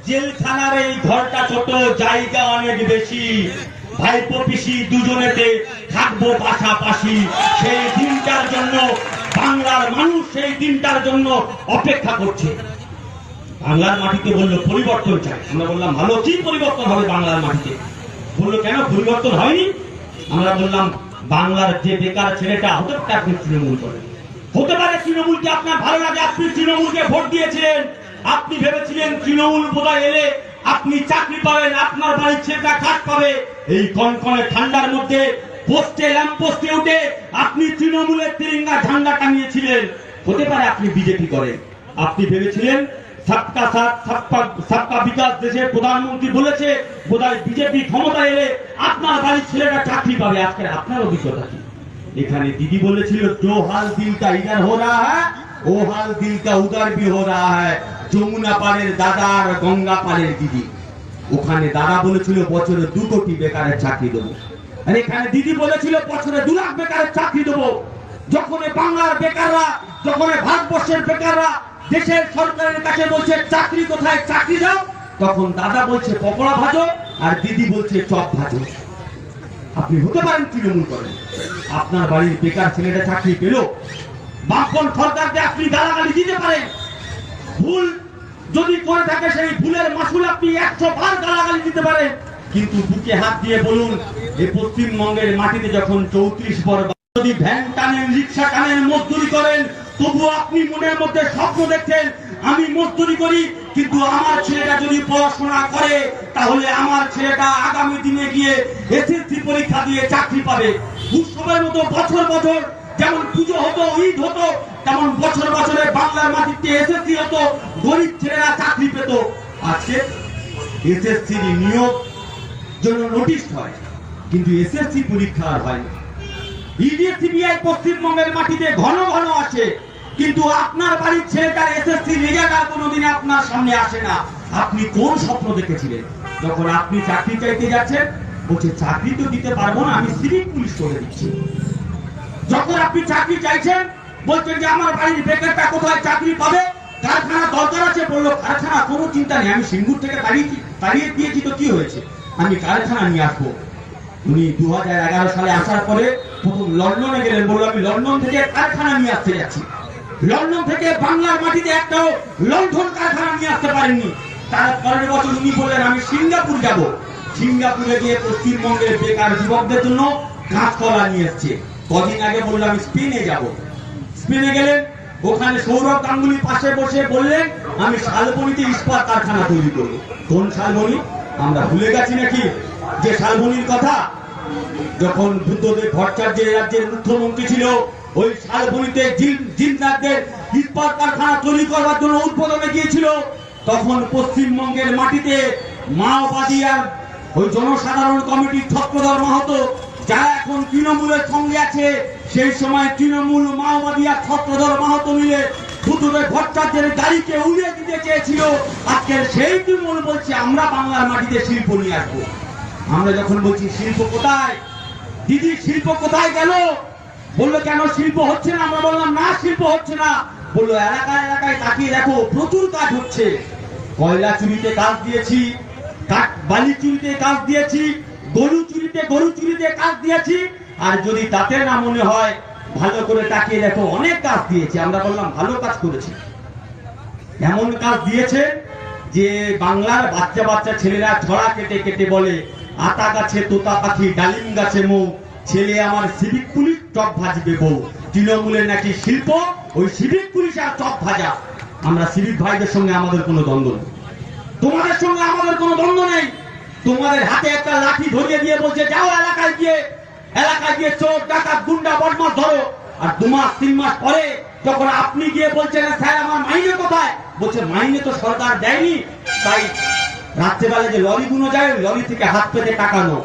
জেলখানার এই ঘরটা ছোট, জায়গা অনেক বেশি, ভাইপো পিসি দুজনেতে থাকবো পাশাপাশি। সেই দিনটার জন্য বাংলার মানুষ সেই দিনটার জন্য অপেক্ষা করছে। বাংলার মাটিতে বললো পরিবর্তন চাই। আমরা বললাম ভালো, কি পরিবর্তন হবে বাংলার মাটিতে? বললো কেন পরিবর্তন হয়নি? আমরা বললাম বাংলার যে বেকার ছেলেটা হতে পারে আপনি তৃণমূল করেন, হতে পারে তৃণমূলকে আপনার ভালো লাগে, আপনি তৃণমূলকে ভোট দিয়েছিলেন, আপনি ভেবেছিলেন তৃণমূল বোধহয় এলে আপনি চাকরি পাবেন, আপনার বাড়ির ছেলেটা কাজ পাবে। এই কনকনে ঠান্ডার মধ্যে পোস্টে ল্যাম্পপোস্টে উঠে আপনি তৃণমূলের তিরঙ্গা ঝান্ডা টানিয়েছিলেন। হতে পারে আপনি বিজেপি করেন, আপনি ভেবেছিলেন সবকা সাথ সবকা বিকাশ দেশের প্রধানমন্ত্রী বলেছে, বোধহয় বিজেপি ক্ষমতা এলে আপনার বাড়ির ছেলেটা চাকরি পাবে। আজকে আপনার অভিজ্ঞতা কি? এখানে দিদি বলেছিল जो हाल दिल का इधर हो रहा है वो हाल दिल का उधर भी हो रहा है। যমুনা পাড়ের দাদা আর গঙ্গা পাড়ের দিদি, ওখানে দাদা বলেছিল বছরে 2 কোটি বেকারের চাকরি দেবো, আর এখানে দিদি বলেছিল বছরে 2 লাখ বেকারের চাকরি দেবো। যখন বাংলার বেকাররা, যখন ভারতবর্ষের বেকাররা দেশের সরকারের কাছে বলছে চাকরি কোথায়, চাকরি দাও, তখন দাদা বলছে পকোড়া ভাজো আর দিদি বলছে চপ ভাজো। আপনি হতে পারেন তৃণমূল করেন, আপনার বাড়ির বেকার ছেলেটা চাকরি পেল, বামপন সরকারকে আপনি গালাগালি দিতে পারেন, ভুল যদি করে থাকে সেই ভুলের মাসুল আপনি 100 বার গালাগালি দিতে পারেন, কিন্তু বুকে হাত দিয়ে বলুন এই পশ্চিমবঙ্গের মাটিতে যখন 34 বড় যদি ভ্যান টানেন, রিক্সা টানেন, মজদুরি করেন, তবুও আপনি মনের মধ্যে স্বপ্ন দেখছেন আমি মজদুরি করি, কিন্তু আমার ছেলেটা যদি পড়াশোনা করে তাহলে আমার ছেলেটা আগামী দিনে গিয়ে এসএসসি পরীক্ষা দিয়ে চাকরি পাবে। উৎসবের মতো বছর বছর যেমন পুজো হতো, ঈদ হতো, তেমন বছর বছরে বাংলার মাটিতে এসএসসি হতো, গরিব ছেলেরা চাকরি পেত। আজকে এসএসসি নিয়োগ জন্য নোটিশ হয়, কিন্তু এসএসসি পরীক্ষা আর হয় না। ইডি সিবিআই পশ্চিমবঙ্গের মাটিতে ঘন ঘন আসে, কিন্তু আপনার বাড়ির ছেলেটার এসএসসি রেজাল্ট আর কোনোদিন আপনার সামনে আসে না। আপনি কোন স্বপ্ন দেখেছিলেন? যখন আপনি চাকরি চাইতে যাচ্ছেন বলছে চাকরি তো দিতে পারবো না, আমি সিভিক পুলিশ করে দিচ্ছি। যখন আপনি চাকরি চাইছেন বলছেন যে আমার বাড়ির বেকারটা কোথায় চাকরি পাবে, কারখানা দরকার আছে, বললো কারখানা কোনো চিন্তা নেই, আমি সিঙ্গুর থেকে তাড়িয়ে দিয়েছি তো কি হয়েছে, আমি কারখানা নিয়ে আসবো। উনি 2011 সালে আসার পরে প্রথম লন্ডনে গেলেন, বললো আমি লন্ডন থেকে কারখানা নিয়ে আসতে যাচ্ছি। লন্ডন থেকে বাংলার মাটিতে একটাও লন্ডন কারখানা নিয়ে আসতে পারেননি। তার পরের বছর উনি বললেন আমি সিঙ্গাপুর যাব। সিঙ্গাপুরে গিয়ে পশ্চিমবঙ্গের বেকার যুবকদের জন্য কাঁচকলা নিয়ে এসছে। কদিন আগে বললাম আমি স্পেনে যাব। স্পেনে গেলেন, ওখানে সৌরভ গাঙ্গুলি পাশে বসে বললেন আমি শালবনীতে ইস্পাত কারখানা তৈরি করব। কোন শালবনী? আমরা ভুলে গেছি নাকি যে শালবনীর কথা? যখন বুদ্ধদেব ভট্টাচার্য রাজ্যের মুখ্যমন্ত্রী ছিল, ওই শালবনীতে জিন্দারদের ইস্পাত কারখানা তৈরি করার জন্য উদ্বোধনে গিয়েছিল। তখন পশ্চিমবঙ্গের মাটিতে মাওবাদী আর ওই জনসাধারণ কমিটির ছত্রধর মাহাতো, যারা এখন তৃণমূলের সঙ্গে আছে, সেই সময় তৃণমূল, মাওবাদী আর ছত্রধর মাহাতো মিলে বুদ্ধদেব ভট্টাচার্যের গাড়িকে উড়িয়ে দিতে চেয়েছিল। আজকের সেই তৃণমূল বলছে আমরা বাংলার মাটিতে শিল্প নিয়ে আসবো। আমরা যখন বলছি শিল্প কোথায়, দিদি শিল্প কোথায় গেল? বললো কেন শিল্প হচ্ছে না? আমরা বললাম না শিল্প হচ্ছে না। বললো এলাকায় এলাকায় তাকিয়ে দেখো প্রচুর কাজ হচ্ছে। কয়লা চুরিতে কাজ দিয়েছি, বালি চুরিতে কাজ দিয়েছি, গরু চুরিতে কাজ দিয়েছি, আর যদি তাতে না মনে হয় ভালো করে তাকিয়ে দেখো অনেক কাজ দিয়েছি। আমরা বললাম ভালো কাজ করেছি। এমন কাজ দিয়েছে যে বাংলার বাচ্চা বাচ্চা ছেলেরা ছড়া কেটে কেটে বলে আতা গাছে তোতা পাখি, ডালিম গাছে মৌ, ছেলে আমার সিভিক পুলিশ, চপ ভাজবে বউ। তৃণমূলের নাকি শিল্প ওই সিভিক পুলিশ আর চপ ভাজা। আমরা সিভিক ভাইদের সঙ্গে আমাদের কোনো দ্বন্দ্ব নেই, তোমাদের সঙ্গে আমাদের কোনো দ্বন্দ্ব নেই। তোমাদের হাতে একটা লাঠি ধরিয়ে দিয়ে বলছে যাও এলাকায় গিয়ে চোর ডাকাত গুন্ডা বদমাশ ধরো। আর 2 মাস 3 মাস পরে যখন আপনি গিয়ে বলছেন স্যার আমার মাইনে কোথায়, বলছে মাইনে তো সরকার দেয়নি, তাই রাত্রেবেলা যে লরি গুলো যায় লরি থেকে হাত পেতে টাকা নাও।